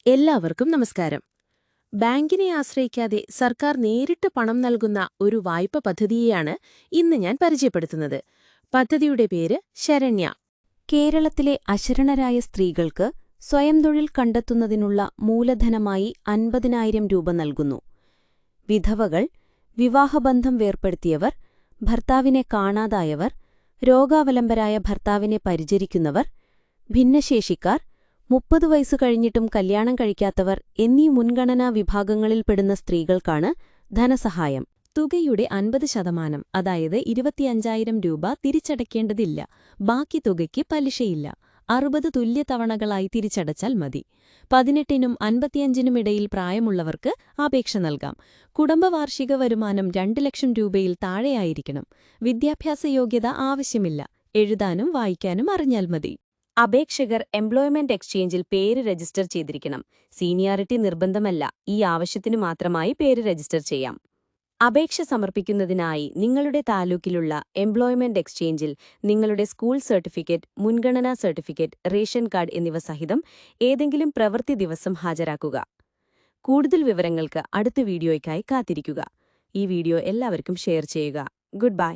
എല്ലാവർക്കും നമസ്കാരം. ബാങ്കിനെ ആശ്രയിക്കാതെ സർക്കാർ നേരിട്ട് പണം നൽകുന്ന ഒരു വായ്പ പദ്ധതിയെയാണ് ഇന്ന് ഞാൻ പരിചയപ്പെടുത്തുന്നത്. പദ്ധതിയുടെ പേര് ശരണ്യ. കേരളത്തിലെ അശരണരായ സ്ത്രീകൾക്ക് സ്വയം തൊഴിൽ കണ്ടെത്തുന്നതിനുള്ള മൂലധനമായി 50,000 രൂപ നൽകുന്നു. വിധവകൾ, വിവാഹബന്ധം വേർപ്പെടുത്തിയവർ, ഭർത്താവിനെ കാണാതായവർ, രോഗാവലംബരായ ഭർത്താവിനെ പരിചരിക്കുന്നവർ, ഭിന്നശേഷിക്കാർ, 30 വയസ്സ് കഴിഞ്ഞിട്ടും കല്യാണം കഴിക്കാത്തവർ എന്നീ മുൻഗണനാ വിഭാഗങ്ങളിൽപ്പെടുന്ന സ്ത്രീകൾക്കാണ് ധനസഹായം. തുകയുടെ 50%, അതായത് 25,000 രൂപ തിരിച്ചടയ്ക്കേണ്ടതില്ല. ബാക്കി തുകയ്ക്ക് പലിശയില്ല. 60 തുല്യ തവണകളായി തിരിച്ചടച്ചാൽ മതി. 18നും 55നും ഇടയിൽ പ്രായമുള്ളവർക്ക് അപേക്ഷ നൽകാം. കുടുംബവാർഷിക വരുമാനം 2 ലക്ഷം രൂപയിൽ താഴെയായിരിക്കണം. വിദ്യാഭ്യാസ യോഗ്യത ആവശ്യമില്ല. എഴുതാനും വായിക്കാനും അറിഞ്ഞാൽ മതി. അപേക്ഷകർ എംപ്ലോയ്മെന്റ് എക്സ്ചേഞ്ചിൽ പേര് രജിസ്റ്റർ ചെയ്തിരിക്കണം. സീനിയോറിറ്റി നിർബന്ധമല്ല. ഈ ആവശ്യത്തിനു മാത്രമായി പേര് രജിസ്റ്റർ ചെയ്യാം. അപേക്ഷ സമർപ്പിക്കുന്നതിനായി നിങ്ങളുടെ താലൂക്കിലുള്ള എംപ്ലോയ്മെന്റ് എക്സ്ചേഞ്ചിൽ നിങ്ങളുടെ സ്കൂൾ സർട്ടിഫിക്കറ്റ്, മുൻഗണനാ സർട്ടിഫിക്കറ്റ്, റേഷൻ കാർഡ് എന്നിവ സഹിതം ഏതെങ്കിലും പ്രവൃത്തി ദിവസം ഹാജരാക്കുക. കൂടുതൽ വിവരങ്ങൾക്ക് അടുത്ത വീഡിയോയ്ക്കായി കാത്തിരിക്കുക. ഈ വീഡിയോ എല്ലാവർക്കും ഷെയർ ചെയ്യുക. Good bye.